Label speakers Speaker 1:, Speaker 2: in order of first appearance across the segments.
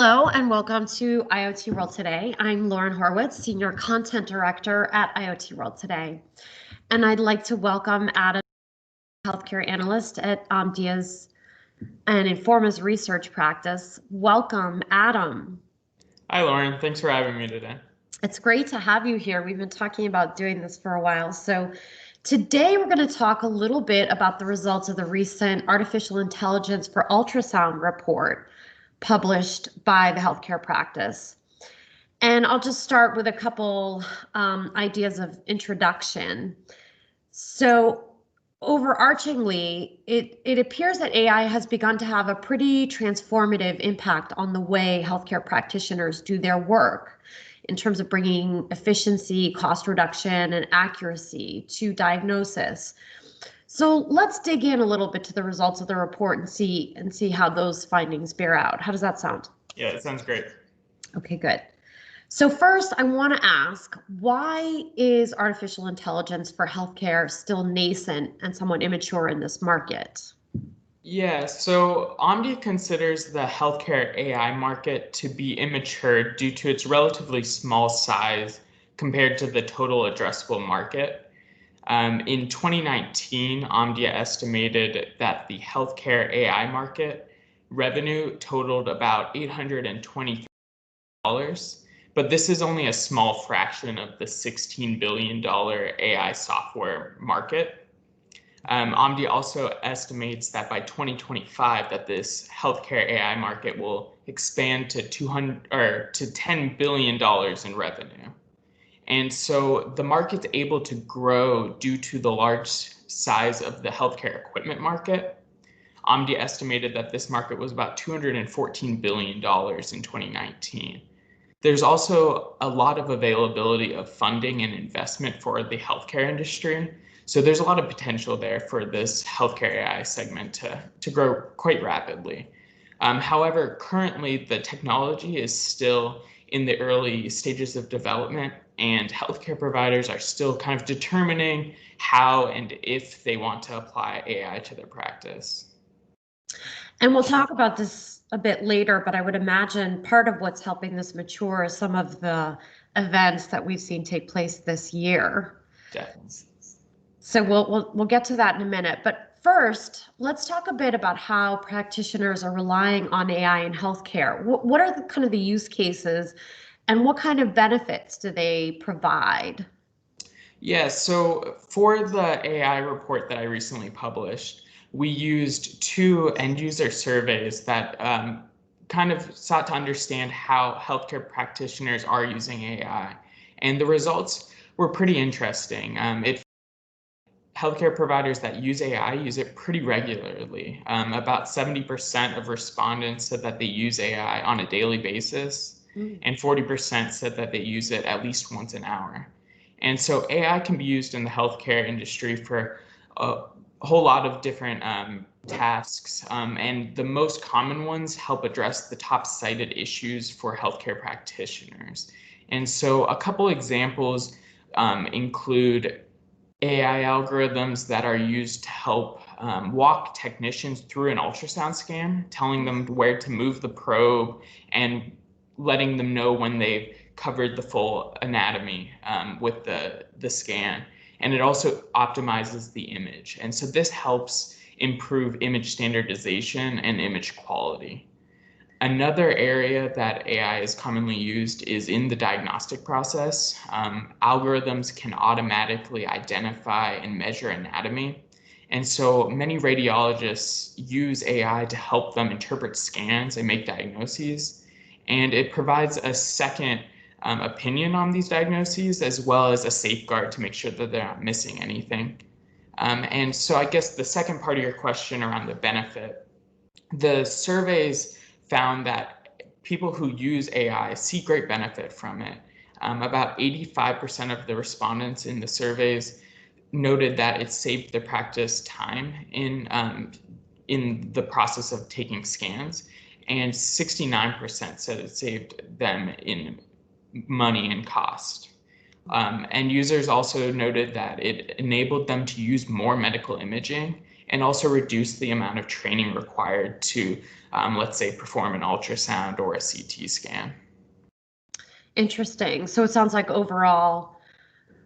Speaker 1: Hello and welcome to IoT World Today. I'm Lauren Horwitz, Senior Content Director at IoT World Today. And I'd like to welcome Adam, Healthcare Analyst at Omdia's and Informa's research practice. Welcome, Adam.
Speaker 2: Hi, Lauren. Thanks for having me today.
Speaker 1: It's great to have you here. We've been talking about doing this for a while. So today we're going to talk a little bit about the results of the recent Artificial Intelligence for Ultrasound report published by the healthcare practice. And I'll just start with a couple ideas of introduction. So overarchingly, it appears that AI has begun to have a pretty transformative impact on the way healthcare practitioners do their work in terms of bringing efficiency, cost reduction, and accuracy to diagnosis. So let's dig in a little bit to the results of the report and see how those findings bear out. How does that sound?
Speaker 2: Yeah, it sounds great.
Speaker 1: Okay, good. So first, I want to ask, why is artificial intelligence for healthcare still nascent and somewhat immature in this market?
Speaker 2: Yeah, so Omdia considers the healthcare AI market to be immature due to its relatively small size compared to the total addressable market. In 2019, Omdia estimated that the healthcare AI market revenue totaled about $820 dollars, but this is only a small fraction of the $16 billion AI software market. Omdia also estimates that by 2025 that this healthcare AI market will expand to $10 billion in revenue. And so the market's able to grow due to the large size of the healthcare equipment market. Omdia estimated that this market was about $214 billion in 2019. There's also a lot of availability of funding and investment for the healthcare industry. So there's a lot of potential there for this healthcare AI segment to grow quite rapidly. However, currently the technology is still in the early stages of development, and healthcare providers are still kind of determining how and if they want to apply AI to their practice.
Speaker 1: And we'll talk about this a bit later, but I would imagine part of what's helping this mature is some of the events that we've seen take place this year.
Speaker 2: Definitely.
Speaker 1: So we'll get to that in a minute. But first, let's talk a bit about how practitioners are relying on AI in healthcare. What are the kind of the use cases and what kind of benefits do they provide?
Speaker 2: Yeah, so for the AI report that I recently published, we used two end user surveys that kind of sought to understand how healthcare practitioners are using AI. And the results were pretty interesting. Healthcare providers that use AI use it pretty regularly. About 70% of respondents said that they use AI on a daily basis, and 40% said that they use it at least once an hour. And so AI can be used in the healthcare industry for a whole lot of different tasks, and the most common ones help address the top cited issues for healthcare practitioners. And so a couple examples include AI algorithms that are used to help walk technicians through an ultrasound scan, telling them where to move the probe and letting them know when they've covered the full anatomy with the scan. And it also optimizes the image. And so this helps improve image standardization and image quality. Another area that AI is commonly used is in the diagnostic process. Algorithms can automatically identify and measure anatomy. And so many radiologists use AI to help them interpret scans and make diagnoses. And it provides a second opinion on these diagnoses, as well as a safeguard to make sure that they're not missing anything. And so I guess the second part of your question around the benefit, the surveys found that people who use AI see great benefit from it. About 85% of the respondents in the surveys noted that it saved their practice time in the process of taking scans, and 69% said it saved them in money and cost. And users also noted that it enabled them to use more medical imaging and also reduce the amount of training required to, let's say, perform an ultrasound or a CT scan.
Speaker 1: Interesting. So it sounds like overall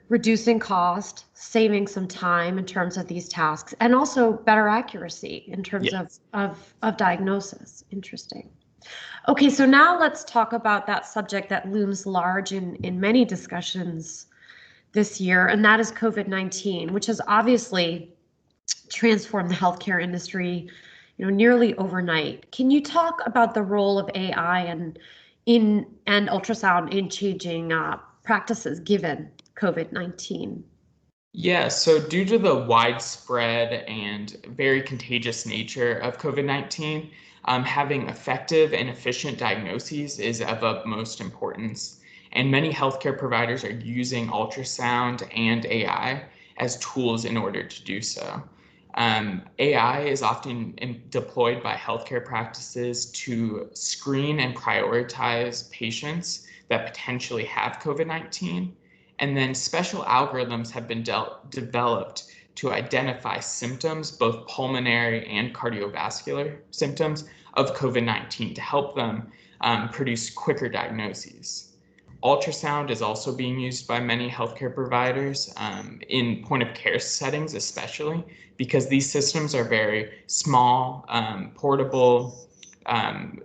Speaker 1: reducing cost, saving some time in terms of these tasks, and also better accuracy in terms
Speaker 2: Yes.
Speaker 1: of diagnosis. Interesting. Okay, so now let's talk about that subject that looms large in many discussions this year, and that is COVID-19, which has obviously transformed the healthcare industry, nearly overnight. Can you talk about the role of AI and ultrasound in changing practices given COVID-19?
Speaker 2: Yeah, so due to the widespread and very contagious nature of COVID-19, having effective and efficient diagnoses is of utmost importance. And many healthcare providers are using ultrasound and AI as tools in order to do so. AI is often deployed by healthcare practices to screen and prioritize patients that potentially have COVID-19. And then special algorithms have been developed to identify symptoms, both pulmonary and cardiovascular symptoms of COVID-19 to help them produce quicker diagnoses. Ultrasound is also being used by many healthcare providers in point of care settings, especially because these systems are very small, portable,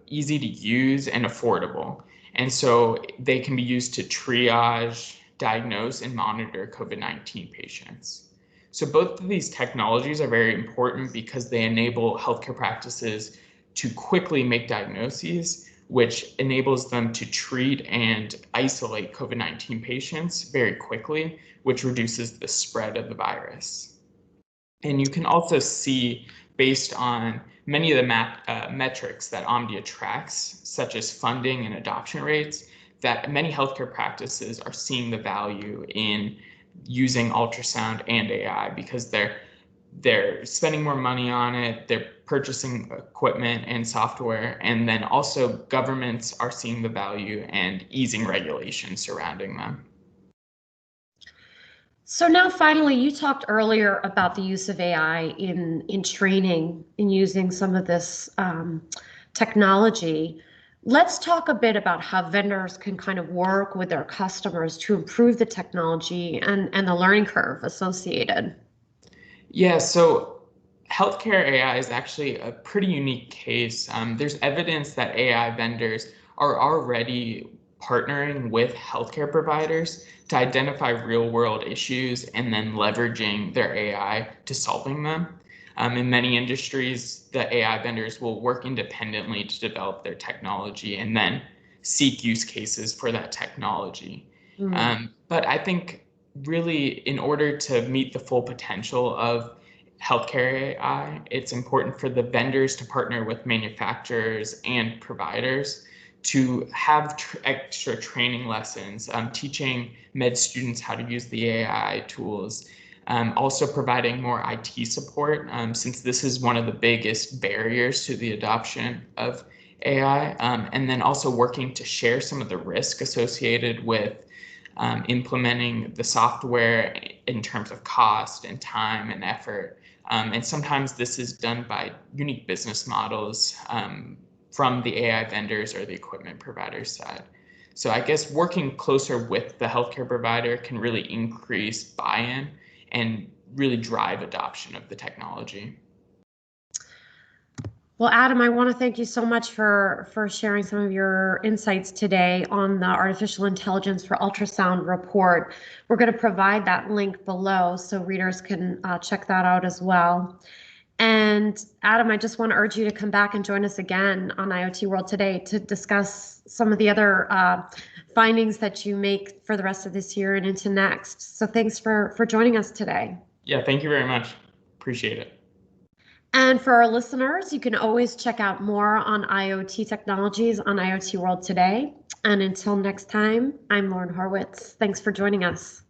Speaker 2: easy to use, and affordable. And so they can be used to triage, diagnose, and monitor COVID-19 patients. So both of these technologies are very important because they enable healthcare practices to quickly make diagnoses, which enables them to treat and isolate COVID-19 patients very quickly, which reduces the spread of the virus. And you can also see, based on many of the metrics that Omdia tracks, such as funding and adoption rates, that many healthcare practices are seeing the value in using ultrasound and AI because they're spending more money on it, they're purchasing equipment and software, and then also governments are seeing the value and easing regulations surrounding them.
Speaker 1: So now finally, you talked earlier about the use of AI in training, in using some of this technology. Let's talk a bit about how vendors can kind of work with their customers to improve the technology and the learning curve associated.
Speaker 2: Yeah, so healthcare AI is actually a pretty unique case. There's evidence that AI vendors are already partnering with healthcare providers to identify real world issues and then leveraging their AI to solving them. In many industries, the AI vendors will work independently to develop their technology and then seek use cases for that technology. But I think really, in order to meet the full potential of healthcare AI, it's important for the vendors to partner with manufacturers and providers to have extra training lessons, teaching med students how to use the AI tools, also providing more IT support, since this is one of the biggest barriers to the adoption of AI, and then also working to share some of the risk associated with implementing the software in terms of cost and time and effort. And sometimes this is done by unique business models from the AI vendors or the equipment provider side. So I guess working closer with the healthcare provider can really increase buy-in and really drive adoption of the technology.
Speaker 1: Well, Adam, I want to thank you so much for sharing some of your insights today on the Artificial Intelligence for Ultrasound report. We're going to provide that link below so readers can check that out as well. And Adam, I just want to urge you to come back and join us again on IoT World Today to discuss some of the other findings that you make for the rest of this year and into next. So thanks for joining us today.
Speaker 2: Yeah, thank you very much. Appreciate it.
Speaker 1: And for our listeners, you can always check out more on IoT technologies on IoT World Today. And until next time, I'm Lauren Horwitz. Thanks for joining us.